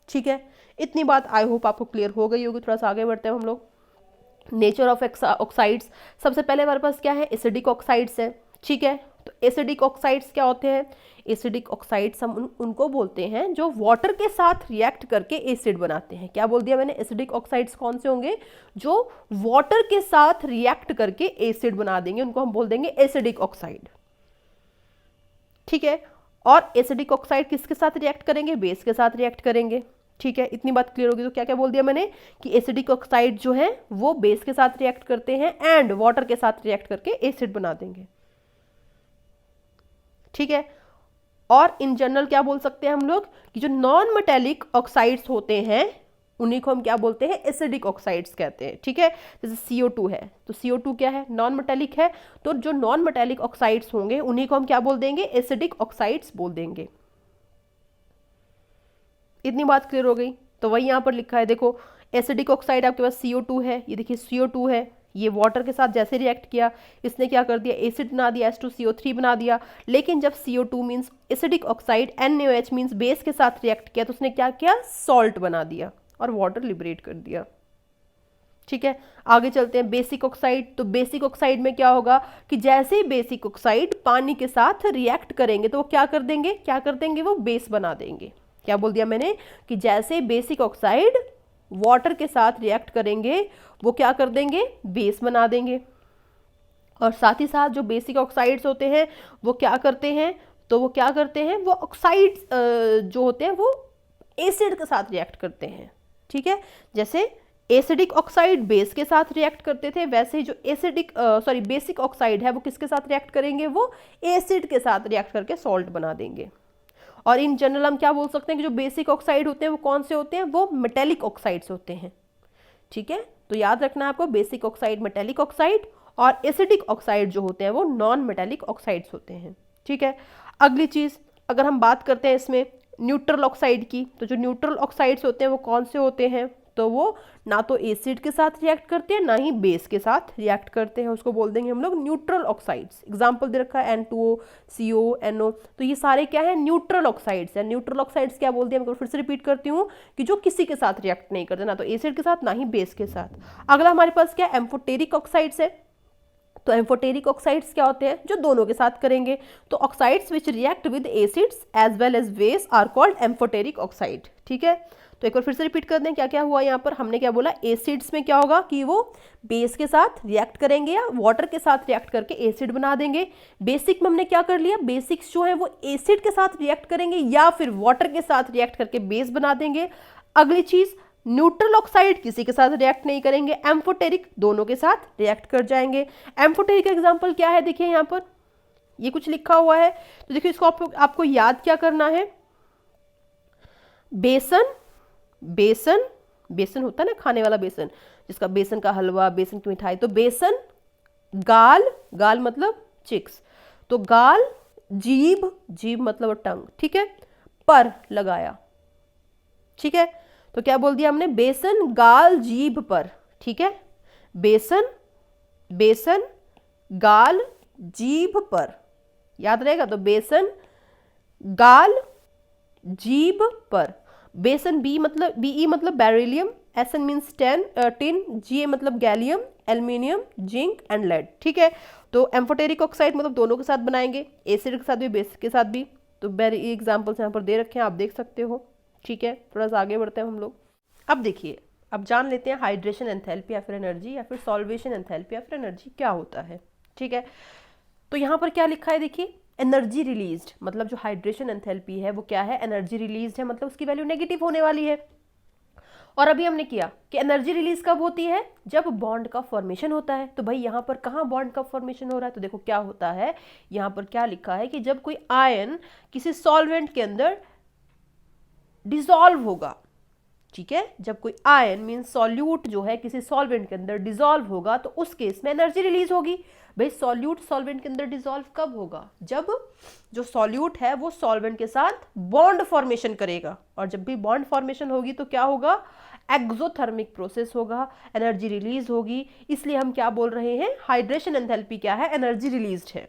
ठीक है। इतनी बात आई होप आपको क्लियर हो गई होगी। थोड़ा सा आगे बढ़ते हैं हम लोग। नेचर ऑफ ऑक्साइड्स, सबसे पहले हमारे पास क्या है, एसिडिक ऑक्साइड्स है, ठीक है। तो एसिडिक ऑक्साइड्स क्या होते हैं, एसिडिक ऑक्साइड्स हम उनको बोलते हैं जो वाटर के साथ रिएक्ट करके एसिड बनाते हैं। क्या बोल दिया मैंने, एसिडिक ऑक्साइड्स कौन से होंगे, जो वाटर के साथ रिएक्ट करके एसिड बना देंगे, उनको हम बोल देंगे एसिडिक ऑक्साइड, ठीक है। और एसिडिक ऑक्साइड किसके साथ रिएक्ट करेंगे, बेस के साथ रिएक्ट करेंगे, ठीक है। इतनी बात क्लियर होगी। तो क्या क्या बोल दिया मैंने कि एसिडिक ऑक्साइड जो है वो बेस के साथ रिएक्ट करते हैं एंड वाटर के साथ रिएक्ट करके एसिड बना देंगे, ठीक है। और इन जनरल क्या बोल सकते हैं हम लोग कि जो नॉन मेटेलिक ऑक्साइड्स होते हैं उन्हीं को हम क्या बोलते हैं, एसिडिक ऑक्साइड्स कहते हैं। ठीक है, जैसे CO2 है तो CO2 क्या है, नॉन मेटेलिक है, तो जो नॉन मेटेलिक ऑक्साइड्स होंगे उन्हीं को हम क्या बोल देंगे, एसिडिक ऑक्साइड्स बोल देंगे। इतनी बात क्लियर हो गई। तो वही यहाँ पर लिखा है, देखो एसिडिक ऑक्साइड आपके पास CO2 है, ये देखिए CO2 है, ये वाटर के साथ जैसे रिएक्ट किया इसने क्या कर दिया, एसिड बना दिया, H2CO3 बना दिया। लेकिन जब CO2 means acidic oxide, NaOH means base के साथ रिएक्ट किया तो उसने क्या किया, सॉल्ट बना दिया और वाटर लिबरेट कर दिया। ठीक है, आगे चलते हैं, बेसिक ऑक्साइड। तो बेसिक ऑक्साइड में क्या होगा कि जैसे ही बेसिक ऑक्साइड पानी के साथ रिएक्ट करेंगे तो वो क्या कर देंगे, क्या कर देंगे, वो बेस बना देंगे। क्या बोल दिया मैंने कि जैसे बेसिक ऑक्साइड वाटर के साथ रिएक्ट करेंगे वो क्या कर देंगे, बेस बना देंगे। और साथ ही साथ जो बेसिक ऑक्साइड्स होते हैं वो क्या करते हैं, तो वो क्या करते हैं, वो ऑक्साइड्स जो होते हैं वो एसिड के साथ रिएक्ट करते हैं। ठीक है, जैसे एसिडिक ऑक्साइड बेस के साथ रिएक्ट करते थे, वैसे ही जो बेसिक ऑक्साइड है वो किसके साथ रिएक्ट करेंगे, वो एसिड के साथ रिएक्ट करके सॉल्ट बना देंगे। और इन जनरल हम क्या बोल सकते हैं कि जो बेसिक ऑक्साइड होते हैं वो कौन से होते हैं, वो मेटेलिक ऑक्साइड्स होते हैं। ठीक है, तो याद रखना है आपको, बेसिक ऑक्साइड मेटेलिक ऑक्साइड और एसिडिक ऑक्साइड जो होते हैं वो नॉन मेटेलिक ऑक्साइड्स होते हैं। ठीक है, अगली चीज अगर हम बात करते हैं इसमें न्यूट्रल ऑक्साइड की, तो जो न्यूट्रल ऑक्साइड्स होते हैं वो कौन से होते हैं, तो वो ना तो एसिड के साथ रिएक्ट करते हैं ना ही बेस के साथ रिएक्ट करते हैं, उसको बोल देंगे हम लोग न्यूट्रल ऑक्साइड्स। एग्जांपल दे रखा है N2O, CO, NO, तो ये सारे क्या है, न्यूट्रल ऑक्साइड्स है। न्यूट्रल ऑक्साइड्स क्या बोलते हैं, मैं फिर से रिपीट करती हूँ कि जो किसी के साथ रिएक्ट नहीं करते, ना तो एसिड के साथ ना ही बेस के साथ। अगला हमारे पास क्या, एम्फोटेरिक ऑक्साइड्स है। तो एम्फोटेरिक ऑक्साइड्स क्या होते हैं, जो दोनों के साथ करेंगे। तो oxides which react with acids as well as base are called amphoteric oxide. ठीक है, तो एक बार फिर से रिपीट कर दें क्या क्या हुआ यहाँ पर, हमने क्या बोला, एसिड्स में क्या होगा कि वो बेस के साथ रिएक्ट करेंगे या वाटर के साथ रिएक्ट करके एसिड बना देंगे। बेसिक में हमने क्या कर लिया, बेसिक्स जो है वो एसिड के साथ रिएक्ट करेंगे या फिर वाटर के साथ रिएक्ट करके बेस बना देंगे। अगली चीज, न्यूट्रल ऑक्साइड किसी के साथ रिएक्ट नहीं करेंगे, एम्फोटेरिक दोनों के साथ रिएक्ट कर जाएंगे। एम्फोटेरिक का एग्जांपल क्या है, देखिए यहाँ पर ये कुछ लिखा हुआ है, तो देखिए इसको आपको याद क्या करना है, बेसन, बेसन, बेसन होता है ना खाने वाला बेसन, जिसका बेसन का हलवा, बेसन की मिठाई, तो बेसन, गाल, गाल मतलब चिक्स, तो गाल, जीभ, जीभ मतलब टंग, ठीक है, पर लगाया। ठीक है, तो क्या बोल दिया हमने, बेसन, गाल, जीभ पर। ठीक है, बेसन, बेसन, गाल, जीभ पर, याद रहेगा। तो बेसन, गाल, जीभ पर। बेसन बी मतलब बीई मतलब beryllium, s n means tin, g a मतलब gallium, aluminium, zinc and lead. ठीक है, तो एम्फोटेरिक ऑक्साइड मतलब दोनों के साथ बनाएंगे, एसिड के साथ भी बेस के साथ भी। तो वेरी एग्जाम्पल्स यहाँ पर दे रखे हैं, आप देख सकते हो। ठीक है, थोड़ा सा आगे बढ़ते हैं हम लोग। अब देखिए, अब जान लेते हैं हाइड्रेशन एंथैल्पी या फिर एनर्जी या फिर सॉल्वेशन एंथैल्पी या फिर एनर्जी क्या होता है। ठीक है, तो यहाँ पर क्या लिखा है, देखिए एनर्जी रिलीज्ड, मतलब जो हाइड्रेशन एंथैल्पी है वो क्या है, एनर्जी रिलीज्ड है, मतलब उसकी वैल्यू नेगेटिव होने वाली है। और अभी हमने किया कि एनर्जी रिलीज कब होती है, जब बॉन्ड का फॉर्मेशन होता है। तो भाई यहाँ पर कहाँ बॉन्ड का फॉर्मेशन हो रहा है, तो देखो क्या होता है, यहाँ पर क्या लिखा है कि जब कोई आयन किसी सॉल्वेंट के अंदर डिसॉल्व होगा। ठीक है, जब कोई आयन मीन सॉल्यूट जो है किसी सॉल्वेंट के अंदर डिसॉल्व होगा तो उस केस में एनर्जी रिलीज होगी। भाई सॉल्यूट सॉल्वेंट के अंदर डिसॉल्व कब होगा, जब जो सॉल्यूट है वो सॉल्वेंट के साथ बॉन्ड फॉर्मेशन करेगा, और जब भी बॉन्ड फॉर्मेशन होगी तो क्या होगा, एक्सोथर्मिक प्रोसेस होगा, एनर्जी रिलीज होगी। इसलिए हम क्या बोल रहे हैं, हाइड्रेशन एंथैल्पी क्या है, एनर्जी रिलीज्ड है।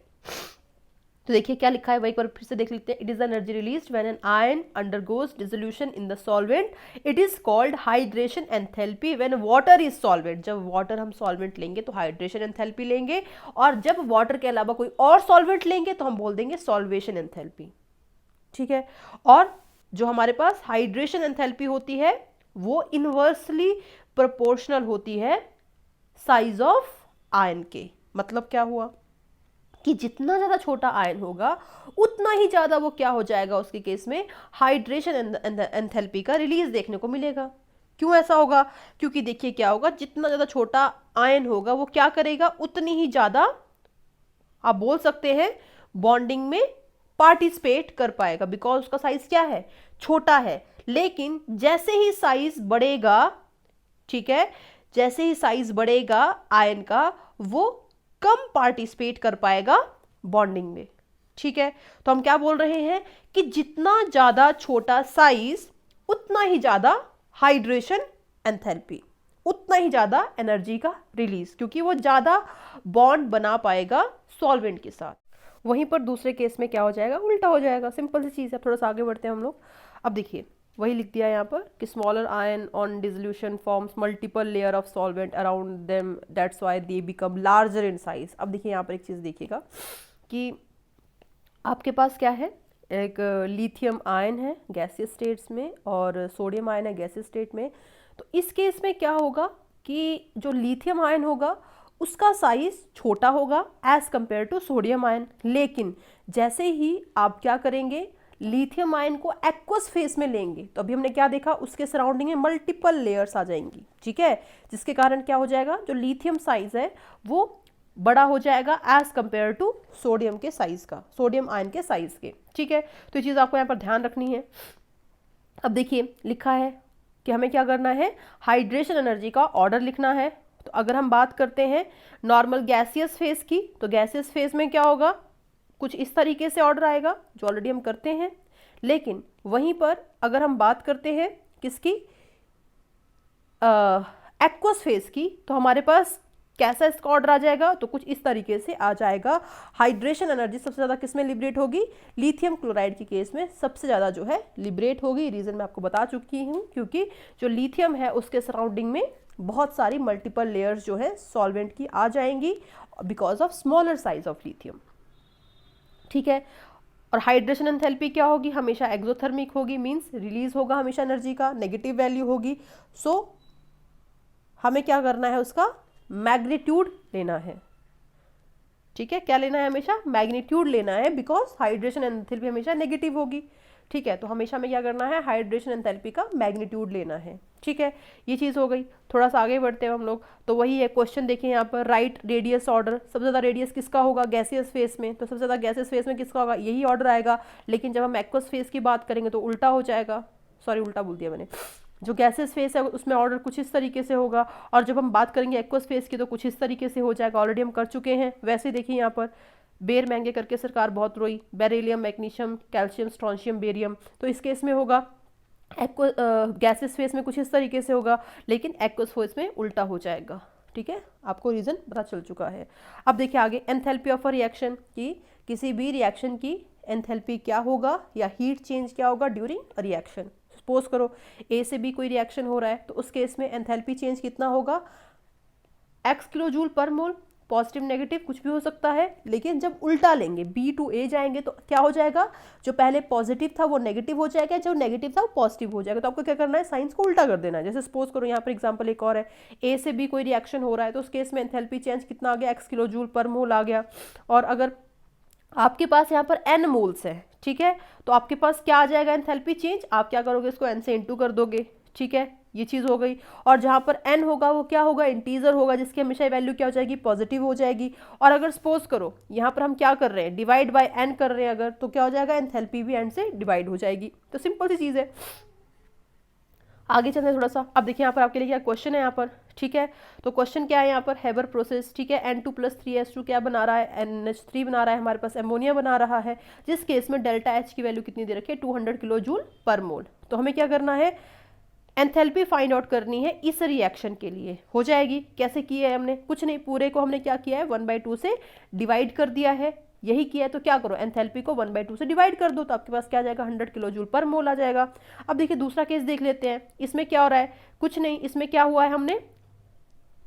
तो देखिए क्या लिखा है, वही एक बार फिर से देख लेते हैं। It is energy released when an ion undergoes dissolution in the solvent, it is called hydration enthalpy when water is solvent. जब वाटर हम सॉल्वेंट लेंगे तो हाइड्रेशन एंथैल्पी लेंगे, और जब वाटर के अलावा कोई और सॉल्वेंट लेंगे तो हम बोल देंगे सॉल्वेशन एंथैल्पी। ठीक है, और जो हमारे पास हाइड्रेशन एंथैल्पी होती है वो इनवर्सली प्रोपोर्शनल होती है साइज ऑफ आयन के। मतलब क्या हुआ कि जितना ज्यादा छोटा आयन होगा उतना ही ज्यादा वो क्या हो जाएगा, उसके केस में हाइड्रेशन एंथैल्पी का रिलीज देखने को मिलेगा। क्यों ऐसा होगा, क्योंकि देखिए क्या होगा, जितना ज्यादा छोटा आयन होगा वो क्या करेगा, उतनी ही ज्यादा आप बोल सकते हैं बॉन्डिंग में पार्टिसिपेट कर पाएगा, बिकॉज उसका साइज क्या है, छोटा है। लेकिन जैसे ही साइज बढ़ेगा, ठीक है, जैसे ही साइज बढ़ेगा आयन का, वो कम पार्टिसिपेट कर पाएगा बॉन्डिंग में, ठीक है। तो हम क्या बोल रहे हैं कि जितना ज्यादा छोटा साइज उतना ही ज्यादा हाइड्रेशन एंथैल्पी, उतना ही ज्यादा एनर्जी का रिलीज, क्योंकि वो ज्यादा बॉन्ड बना पाएगा सॉल्वेंट के साथ। वहीं पर दूसरे केस में क्या हो जाएगा, उल्टा हो जाएगा। सिंपल सी चीज है। थोड़ा सा आगे बढ़ते हैं हम लोग। अब देखिए वही लिख दिया यहाँ पर कि smaller ion on dissolution forms multiple layer of solvent around them, that's why they become larger in size. अब देखिए यहाँ पर एक चीज देखिएगा कि आपके पास क्या है, एक लिथियम आयन है गैसियस स्टेट्स में और सोडियम आयन है गैसियस स्टेट में। तो इस केस में क्या होगा कि जो लिथियम आयन होगा उसका साइज छोटा होगा as compare to sodium ion, लेकिन जैसे ही आप क्या करेंगे, लिथियम आयन को एक्वस फेस में लेंगे, तो अभी हमने क्या देखा, उसके सराउंडिंग में मल्टीपल लेयर्स आ जाएंगी, ठीक है, जिसके कारण क्या हो जाएगा, जो लिथियम साइज है वो बड़ा हो जाएगा एज कंपेयर टू सोडियम के साइज का, सोडियम आयन के साइज के, ठीक है। तो ये चीज़ आपको यहाँ पर ध्यान रखनी है। अब देखिए लिखा है कि हमें क्या करना है, हाइड्रेशन एनर्जी का ऑर्डर लिखना है। तो अगर हम बात करते हैं नॉर्मल गैसियस फेज की, तो गैसियस फेज में क्या होगा, कुछ इस तरीके से ऑर्डर आएगा जो ऑलरेडी हम करते हैं। लेकिन वहीं पर अगर हम बात करते हैं किसकी, एक्वस फेज की, तो हमारे पास कैसा इसका ऑर्डर आ जाएगा, तो कुछ इस तरीके से आ जाएगा। हाइड्रेशन एनर्जी सबसे ज़्यादा किस में लिबरेट होगी, लिथियम क्लोराइड के केस में सबसे ज़्यादा जो है लिबरेट होगी। रीज़न मैं आपको बता चुकी हूँ, क्योंकि जो लिथियम है उसके सराउंडिंग में बहुत सारी मल्टीपल लेयर्स जो है सॉल्वेंट की आ जाएंगी because of smaller size of lithium, ठीक है। और हाइड्रेशन एंथैल्पी क्या होगी, हमेशा एक्सोथर्मिक होगी, मींस रिलीज होगा हमेशा एनर्जी का, नेगेटिव वैल्यू होगी। सो हमें क्या करना है, उसका मैग्नीट्यूड लेना है, ठीक है। क्या लेना है, हमेशा मैग्नीट्यूड लेना है, बिकॉज हाइड्रेशन एंथैल्पी हमेशा नेगेटिव होगी, ठीक है। तो हमेशा हमें क्या करना है, हाइड्रेशन एंथैल्पी का मैग्नीट्यूड लेना है, ठीक है। ये चीज़ हो गई। थोड़ा सा आगे बढ़ते हैं हम लोग। तो वही है क्वेश्चन, देखिए यहाँ पर राइट रेडियस ऑर्डर, सबसे ज़्यादा रेडियस किसका होगा, गैसियस फेस में, तो सबसे ज़्यादा गैसियस फेस में किसका होगा, यही ऑर्डर आएगा। लेकिन जब हम एक्वस फेस की बात करेंगे तो उल्टा हो जाएगा, सॉरी उल्टा बोल दिया मैंने, जो गैसेस फेस है उसमें ऑर्डर कुछ इस तरीके से होगा, और जब हम बात करेंगे एक्वस फेस की तो कुछ इस तरीके से हो जाएगा, ऑलरेडी हम कर चुके हैं। वैसे देखिए यहाँ पर बेर महंगे करके सरकार बहुत रोई, beryllium, magnesium, calcium, strontium, barium, तो इस केस में होगा गैसेस फेस में कुछ इस तरीके से होगा, लेकिन एक्वस फेस में उल्टा हो जाएगा, ठीक है। आपको रीज़न पता चल चुका है। अब देखिए आगे, एंथैल्पी ऑफ अ रिएक्शन की, किसी भी रिएक्शन की एंथैल्पी क्या होगा या हीट चेंज क्या होगा ड्यूरिंग रिएक्शन। सपोज करो ए से बी कोई रिएक्शन हो रहा है, तो उस केस में एंथैल्पी चेंज कितना होगा, x किलो जूल पर मोल, पॉजिटिव नेगेटिव कुछ भी हो सकता है। लेकिन जब उल्टा लेंगे, बी टू ए जाएंगे, तो क्या हो जाएगा, जो पहले पॉजिटिव था वो नेगेटिव हो जाएगा, जो नेगेटिव था वो पॉजिटिव हो जाएगा। तो आपको क्या करना है, साइंस को उल्टा कर देना है। जैसे सपोज करो यहाँ पर एग्जांपल एक और है, ए से बी कोई रिएक्शन हो रहा है, तो उस केस में एंथैल्पी चेंज कितना आ गया, x किलो जूल पर मोल आ गया। और अगर आपके पास यहाँ पर n मोल्स है, ठीक है, तो आपके पास क्या आ जाएगा एंथैल्पी चेंज, आप क्या करोगे, इसको n से इंटू कर दोगे, ठीक है, ये चीज़ हो गई। और जहाँ पर n होगा वो क्या होगा, इंटीजर होगा, जिसकी हमेशा वैल्यू क्या हो जाएगी, पॉजिटिव हो जाएगी। और अगर सपोज करो यहाँ पर हम क्या कर रहे हैं, डिवाइड बाय n कर रहे हैं अगर, तो क्या हो जाएगा, एंथैल्पी भी n से डिवाइड हो जाएगी। तो सिंपल सी चीज़ है। आगे चलते हैं थोड़ा सा। अब देखिए यहाँ पर आपके लिए क्या क्वेश्चन है यहाँ पर, ठीक है। तो क्वेश्चन क्या है यहाँ पर, हेबर प्रोसेस, ठीक है, N2+3H2 क्या बना रहा है, NH3 बना रहा है, हमारे पास एमोनिया बना रहा है, जिस केस में डेल्टा H की वैल्यू कितनी दे रखी है, 200 किलो जूल पर मोल। तो हमें क्या करना है, एंथैल्पी फाइंड आउट करनी है इस रिएक्शन के लिए। हो जाएगी, कैसे किया है हमने, कुछ नहीं, पूरे को हमने क्या किया है, 1/2 से डिवाइड कर दिया है, यही किया है। तो क्या करो, एंथैल्पी को 1/2 से डिवाइड कर दो, तो आपके पास क्या आ जाएगा, 100 किलो जूल पर मोल आ जाएगा। अब देखिए दूसरा केस देख लेते हैं, इसमें क्या हो रहा है, कुछ नहीं, इसमें क्या हुआ है, हमने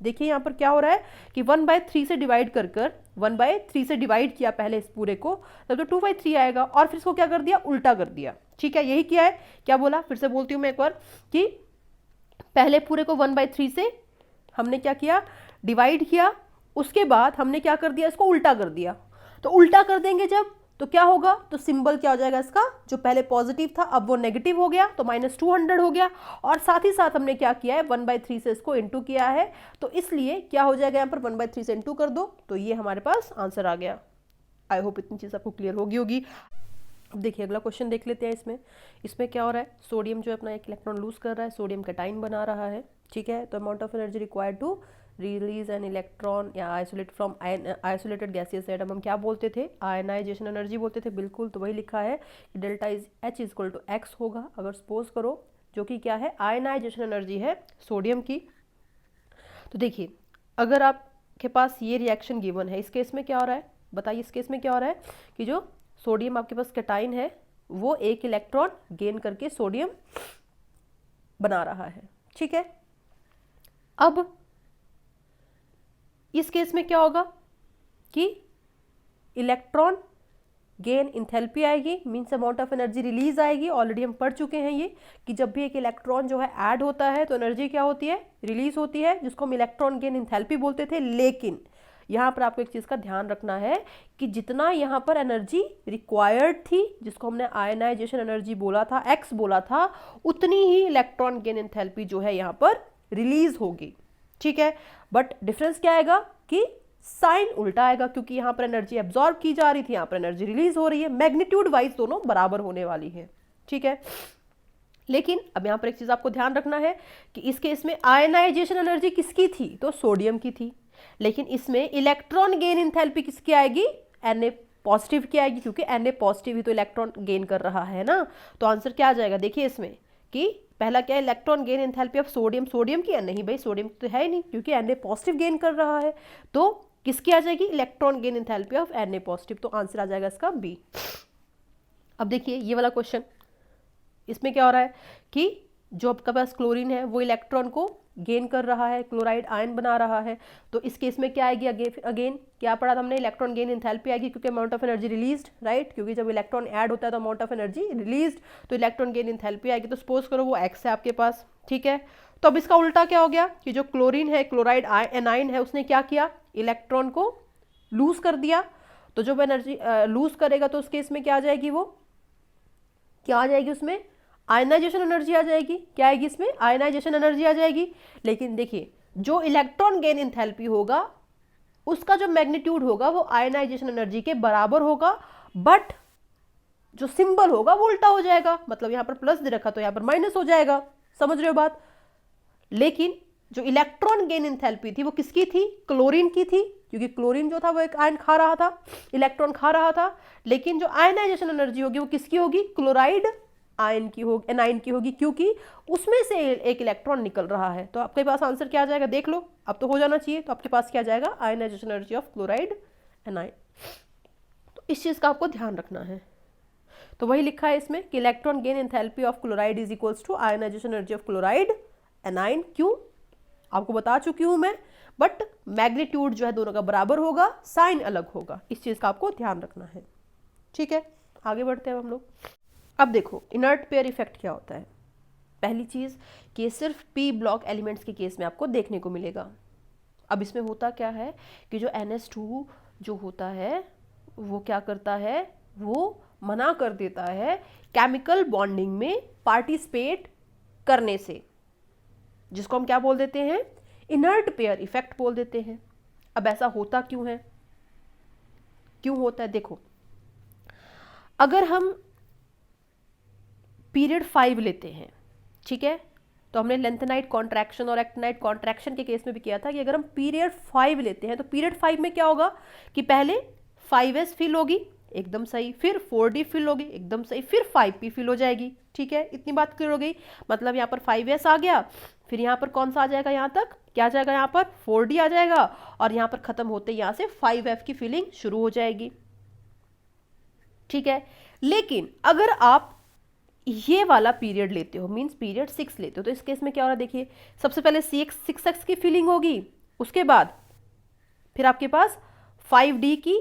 देखिए यहाँ पर क्या हो रहा है कि 1/3 से डिवाइड कर 1/3 से डिवाइड किया पहले इस पूरे को, तब तो 2/3 आएगा, और फिर इसको क्या कर दिया, उल्टा कर दिया, ठीक है, यही किया है। क्या बोला, फिर से बोलती हूँ मैं एक बार, कि पहले पूरे को 1/3 से हमने क्या किया, डिवाइड किया, उसके बाद हमने क्या कर दिया, इसको उल्टा कर दिया। तो उल्टा कर देंगे जब, तो क्या होगा, तो सिंबल क्या हो जाएगा इसका, जो पहले पॉजिटिव था अब वो नेगेटिव हो गया, तो -200 हो गया। और साथ ही साथ हमने क्या किया है, 1/3 से इसको इंटू किया है, तो इसलिए क्या हो जाएगा, यहाँ पर 1/3 से इंटू कर दो, तो ये हमारे पास आंसर आ गया। आई होप इतनी चीज़ आपको क्लियर होगी। अब देखिए अगला क्वेश्चन देख लेते हैं। इसमें क्या हो रहा है, सोडियम जो है अपना एक इलेक्ट्रॉन लूज कर रहा है, सोडियम कैटाइन बना रहा है, ठीक है। तो amount of energy required to release an electron या isolate from isolated gaseous atom, हम क्या बोलते थे, आयनाइजेशन एनर्जी बोलते थे, बिल्कुल। तो वही लिखा है कि delta is H equal to x होगा, अगर सपोज करो, जो कि क्या है, आयनाइजेशन एनर्जी है सोडियम की। तो देखिए अगर आपके पास ये रिएक्शन गिवन है, इस केस में क्या हो रहा है, बताइए इस केस में क्या हो रहा है कि जो सोडियम आपके पास कैटाइन है वो एक इलेक्ट्रॉन गेन करके सोडियम बना रहा है, ठीक है। अब इस केस में क्या होगा कि इलेक्ट्रॉन गेन इंथैल्पी आएगी, means amount of energy release आएगी। ऑलरेडी हम पढ़ चुके हैं ये कि जब भी एक इलेक्ट्रॉन जो है ऐड होता है तो एनर्जी क्या होती है, रिलीज होती है, जिसको हम इलेक्ट्रॉन गेन इंथैल्पी बोलते थे। लेकिन यहाँ पर आपको एक चीज़ का ध्यान रखना है कि जितना यहाँ पर एनर्जी रिक्वायर्ड थी, जिसको हमने आयनाइजेशन एनर्जी बोला था, एक्स बोला था, उतनी ही इलेक्ट्रॉन गेन इंथैल्पी जो है यहाँ पर रिलीज होगी, ठीक है। बट डिफरेंस क्या आएगा कि साइन उल्टा आएगा, क्योंकि यहाँ पर एनर्जी एब्जॉर्ब की जा रही थी, यहाँ पर एनर्जी रिलीज हो रही है। मैग्नीट्यूड वाइज दोनों बराबर होने वाली है, ठीक है। लेकिन अब यहाँ पर एक चीज आपको ध्यान रखना है कि इस केस में आयनाइजेशन एनर्जी किसकी थी, तो सोडियम की थी। लेकिन इसमें इलेक्ट्रॉन गेन इंथैल्पी किसकी आएगी, Na पॉजिटिव की आएगी, क्योंकि Na पॉजिटिव ही तो इलेक्ट्रॉन गेन कर रहा है ना। तो आंसर क्या आ जाएगा, देखिए इसमें कि पहला क्या है, electron gain enthalpy of sodium, sodium की, नहीं भाई सोडियम तो है ही नहीं, क्योंकि Na पॉजिटिव गेन कर रहा है। तो किसकी आ जाएगी, electron gain enthalpy of Na positive. तो आंसर आ जाएगा इसका बी। अब देखिए ये वाला क्वेश्चन, इसमें क्या हो रहा है कि जो आपके पास क्लोरीन है वो इलेक्ट्रॉन को गेन कर रहा है, क्लोराइड आयन बना रहा है। तो इस केस में क्या आएगी, अगेन क्या पढ़ा था हमने, इलेक्ट्रॉन गेन इंथैल्पी आएगी, क्योंकि amount of energy released, right, क्योंकि जब इलेक्ट्रॉन ऐड होता है तो अमाउंट ऑफ एनर्जी रिलीज्ड, तो इलेक्ट्रॉन गेन इंथैल्पी आएगी। तो सपोज करो वो एक्स है आपके पास, ठीक है। तो अब इसका उल्टा क्या हो गया कि जो क्लोरीन है, क्लोराइड एनाइन है, उसने क्या किया, इलेक्ट्रॉन को लूज कर दिया। तो जब एनर्जी लूज करेगा तो उस केस में क्या आ जाएगी, वो क्या आ जाएगी, उसमें आयनाइजेशन एनर्जी आ जाएगी। क्या आएगी इसमें, आयनाइजेशन एनर्जी आ जाएगी। लेकिन देखिए जो इलेक्ट्रॉन गेन इंथैल्पी होगा उसका जो मैग्नीट्यूड होगा वो आयनाइजेशन एनर्जी के बराबर होगा, बट जो सिंबल होगा वो उल्टा हो जाएगा। मतलब यहां पर प्लस दे रखा तो यहां पर माइनस हो जाएगा, समझ रहे हो बात। लेकिन जो इलेक्ट्रॉन गेन इंथैल्पी थी वो किसकी थी, क्लोरीन की थी, क्योंकि क्लोरीन जो था वो एक आयन खा रहा था, इलेक्ट्रॉन खा रहा था। लेकिन जो आयनाइजेशन एनर्जी होगी वो किसकी होगी, क्लोराइड आयन की होगी, एनाइन की होगी, क्योंकि उसमें से एक इलेक्ट्रॉन निकल रहा है। तो आपके पास आंसर क्या आ जाएगा, देख लो, अब तो हो जाना चाहिए। तो आपके पास क्या आ जाएगा, ionisation energy of chloride anion. तो इस चीज का आपको ध्यान रखना है। तो वही लिखा है इसमें कि electron gain enthalpy of chloride is equals to ionisation energy of chloride anion. क्यों, आपको बता चुकी हूं मैं, बट मैग्नीट्यूड जो है दोनों का बराबर होगा, साइन अलग होगा। इस चीज का आपको ध्यान रखना है, ठीक है। आगे बढ़ते हैं हम लोग। अब देखो इनर्ट पेयर इफेक्ट क्या होता है। पहली चीज कि ये सिर्फ पी ब्लॉक एलिमेंट्स के केस में आपको देखने को मिलेगा। अब इसमें होता क्या है कि जो NH2 जो होता है वो क्या करता है, वो मना कर देता है केमिकल बॉन्डिंग में पार्टिसिपेट करने से, जिसको हम क्या बोल देते हैं, इनर्ट पेयर इफेक्ट बोल देते हैं। अब ऐसा होता क्यों है, क्यों होता है, देखो अगर हम पीरियड 5 लेते हैं, ठीक है, तो हमने लेंथेनाइट कॉन्ट्रैक्शन और एक्टिनाइट कॉन्ट्रैक्शन के केस में भी किया था कि अगर हम पीरियड 5 लेते हैं तो पीरियड 5 में क्या होगा कि पहले 5s फिल होगी, एकदम सही, फिर 4d फिल होगी, एकदम सही, फिर 5p फिल हो जाएगी, ठीक है। इतनी बात क्लियर हो गई। मतलब यहाँ पर 5s आ गया, फिर यहाँ पर कौन सा आ जाएगा, यहाँ तक क्या आ जाएगा, यहाँ पर 4d आ जाएगा, और यहाँ पर खत्म होते यहाँ से 5f की फिलिंग शुरू हो जाएगी, ठीक है। लेकिन अगर आप ये वाला पीरियड लेते हो, मींस पीरियड 6 लेते हो, तो इस केस में क्या हो रहा है, देखिए सबसे पहले 6x की फिलिंग होगी, उसके बाद फिर आपके पास 5d की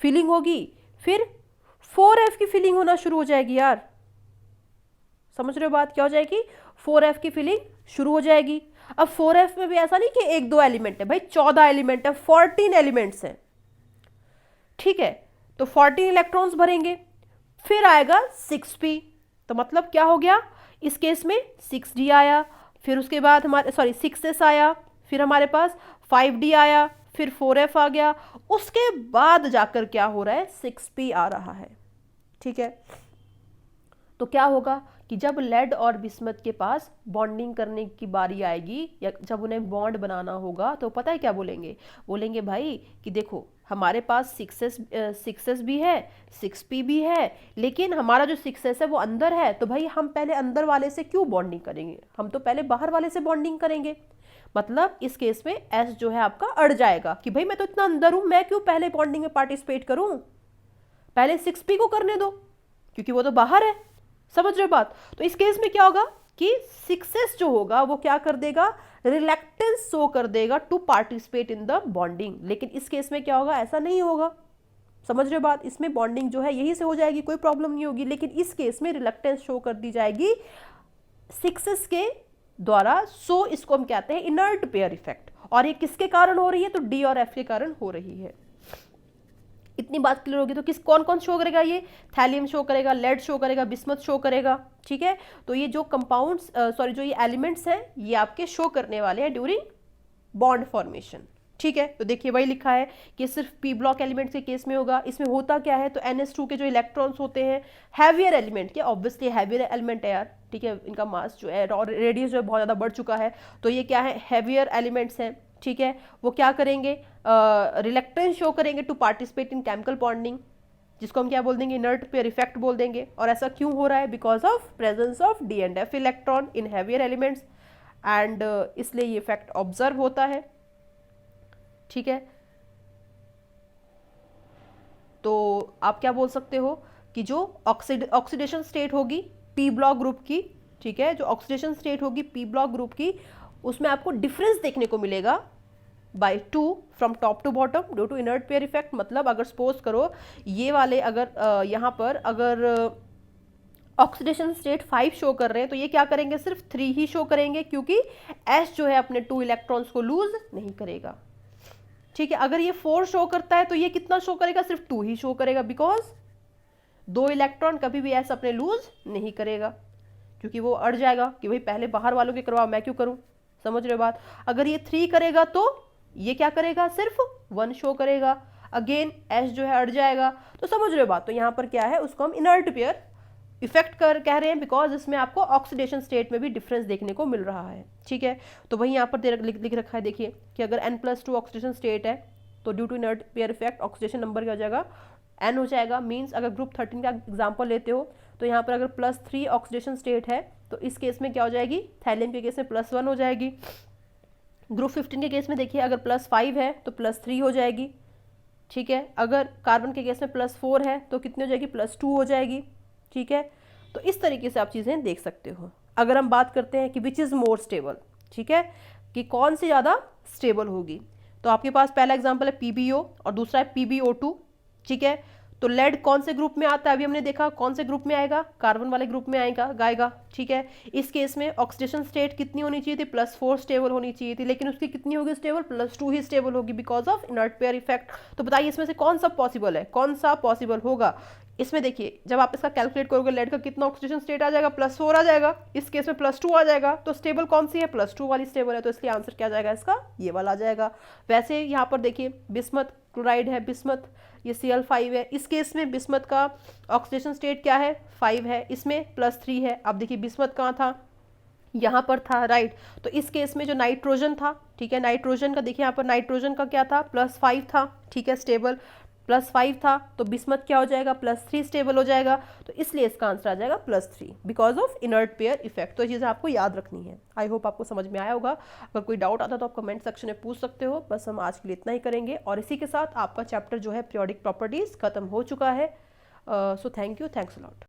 फिलिंग होगी, फिर 4f की फिलिंग होना शुरू हो जाएगी। यार समझ रहे हो बात, क्या हो जाएगी, 4f की फिलिंग शुरू हो जाएगी। अब 4f में भी ऐसा नहीं कि 1-2 एलिमेंट है भाई, 14 एलिमेंट है, 14 एलिमेंट्स हैं, ठीक है। तो 14 इलेक्ट्रॉन्स भरेंगे, फिर आएगा 6p, तो मतलब क्या हो गया, इस केस में 6d आया, फिर उसके बाद हमारे 6s आया, फिर हमारे पास 5d आया, फिर 4f आ गया, उसके बाद जाकर क्या हो रहा है, 6p आ रहा है, ठीक है। तो क्या होगा कि जब लेड और बिस्मथ के पास बॉन्डिंग करने की बारी आएगी या जब उन्हें बॉन्ड बनाना होगा, तो पता है क्या बोलेंगे? बोलेंगे भाई कि देखो हमारे पास 6s भी है, 6p भी है, लेकिन हमारा जो 6s है वो अंदर है, तो भाई हम पहले अंदर वाले से क्यों बॉन्डिंग करेंगे, हम तो पहले बाहर वाले से बॉन्डिंग करेंगे। मतलब इस केस में s जो है आपका अड़ जाएगा कि भाई मैं तो इतना अंदर हूं, मैं क्यों पहले बॉन्डिंग में पार्टिसिपेट करूं, पहले 6p को करने दो क्योंकि वो तो बाहर है। समझ रहे हो बात? तो इस केस में क्या होगा कि 6s जो होगा वो क्या कर देगा, रिलैक्टेंस शो कर देगा to participate in the bonding. लेकिन इस केस में क्या होगा, ऐसा नहीं होगा। समझ रहे हो बात? इसमें बॉन्डिंग जो है यही से हो जाएगी, कोई प्रॉब्लम नहीं होगी। लेकिन इस केस में रिलैक्टेंस शो कर दी जाएगी 6s के द्वारा। सो इसको हम कहते हैं इनर्ट पेयर इफेक्ट। और ये किसके कारण हो रही है? तो डी और एफ के कारण हो रही है। इतनी बात क्लियर होगी। तो किस कौन कौन शो करेगा? ये थैलियम शो करेगा, लेड शो करेगा, बिस्मथ शो करेगा। ठीक है, तो ये जो कंपाउंड्स जो ये एलिमेंट्स हैं ये आपके शो करने वाले हैं ड्यूरिंग बॉन्ड फॉर्मेशन। ठीक है, तो देखिए वही लिखा है कि सिर्फ पी ब्लॉक एलिमेंट्स के केस में होगा। इसमें होता क्या है, तो NH2 के जो इलेक्ट्रॉन्स होते हैं हैवियर एलिमेंट के, ऑब्वियसली हैवियर एलिमेंट है यार, ठीक है, इनका मास जो है और रेडियस जो है बहुत ज़्यादा बढ़ चुका है, तो ये क्या है, हैवियर एलिमेंट्स हैं। ठीक है, वो क्या करेंगे, रिलेक्टेंस शो करेंगे to participate in chemical bonding, जिसको हम क्या बोल देंगे, इनर्ट पेयर इफेक्ट बोल देंगे। और ऐसा क्यों हो रहा है? Because of presence of D and F electron in heavier elements, and इसलिए ये इफेक्ट ऑब्जर्व होता है। ठीक है, तो आप क्या बोल सकते हो कि जो ऑक्सीडेशन स्टेट होगी पी ब्लॉक ग्रुप की, ठीक है, जो ऑक्सीडेशन स्टेट होगी पी ब्लॉक ग्रुप की, उसमें आपको डिफरेंस देखने को मिलेगा by 2 from top to bottom due to inert pair effect. मतलब अगर सपोज करो ये वाले अगर यहाँ पर अगर ऑक्सीडेशन स्टेट 5 शो कर रहे हैं, तो ये क्या करेंगे, सिर्फ 3 ही शो करेंगे, क्योंकि S जो है अपने 2 इलेक्ट्रॉन्स को लूज नहीं करेगा। ठीक है, अगर ये 4 शो करता है तो ये कितना शो करेगा, सिर्फ 2 ही शो करेगा, बिकॉज 2 इलेक्ट्रॉन कभी भी S अपने लूज नहीं करेगा, क्योंकि वो अड़ जाएगा कि भाई पहले बाहर वालों के करवाओ, मैं क्यों करूं। समझ रहे हो बात? अगर ये 3 करेगा तो ये क्या करेगा, सिर्फ 1 शो करेगा, अगेन S जो है अड़ जाएगा। तो समझ रहे हो बात? तो यहाँ पर क्या है, उसको हम इनर्ट पेयर इफेक्ट कह रहे हैं, बिकॉज इसमें आपको ऑक्सीडेशन स्टेट में भी डिफरेंस देखने को मिल रहा है। ठीक है, तो वही यहाँ पर लिख रखा है, देखिए कि अगर N+2 ऑक्सीडेशन स्टेट है तो due to inert pair effect oxidation number क्या हो जाएगा, N हो जाएगा। मीन्स अगर ग्रुप 13 का एग्जाम्पल लेते हो तो यहाँ पर अगर +3 ऑक्सीडेशन स्टेट है तो इस केस में क्या हो जाएगी, थैलियम के केस में +1 हो जाएगी। ग्रुप 15 के केस में देखिए अगर +5 है तो +3 हो जाएगी। ठीक है, अगर कार्बन के केस में +4 है तो कितनी हो जाएगी, +2 हो जाएगी। ठीक है, तो इस तरीके से आप चीज़ें देख सकते हो। अगर हम बात करते हैं कि विच इज़ मोर स्टेबल, ठीक है, कि कौन सी ज़्यादा स्टेबल होगी, तो आपके पास पहला एग्जांपल है PbO और दूसरा है PbO2। ठीक है, तो लेड कौन से ग्रुप में आता है, अभी हमने देखा कौन से ग्रुप में आएगा, कार्बन वाले ग्रुप में आएगा। ठीक है, इस केस में ऑक्सीडेशन स्टेट कितनी होनी चाहिए थी, +4 स्टेबल होनी चाहिए थी, लेकिन उसकी कितनी होगी स्टेबल, +2 ही स्टेबल होगी because of inert pair effect. तो बताइए इसमें से कौन सा पॉसिबल है, कौन सा पॉसिबल होगा। इसमें देखिए जब आप इसका कैलकुलेट करोगे लेड का कितना ऑक्सीडेशन स्टेट आ जाएगा, +4 आ जाएगा, इस केस में +2 आ जाएगा, तो स्टेबल कौन सी है, +2 वाली स्टेबल है, तो इसलिए आंसर क्या जाएगा इसका, ये वाला आ जाएगा। वैसे यहाँ पर देखिए बिस्मथ क्लोराइड है, बिस्मथ ये Cl5 है, इस केस में बिस्मथ का ऑक्सीडेशन स्टेट क्या है, 5 है, इसमें +3 है। अब देखिए बिस्मथ कहाँ था, यहाँ पर था, राइट। तो इस केस में जो नाइट्रोजन था, ठीक है, नाइट्रोजन का देखिए यहाँ पर नाइट्रोजन का क्या था, +5 था, ठीक है, स्टेबल +5 था, तो बिस्मथ क्या हो जाएगा, +3 स्टेबल हो जाएगा, तो इसलिए इसका आंसर आ जाएगा +3 because of inert pair effect. तो ये चीज़ें आपको याद रखनी है। आई होप आपको समझ में आया होगा। अगर कोई डाउट आता तो आप कमेंट सेक्शन में पूछ सकते हो। बस हम आज के लिए इतना ही करेंगे और इसी के साथ आपका चैप्टर जो है पीरियोडिक प्रॉपर्टीज खत्म हो चुका है। So thank you, thanks a lot.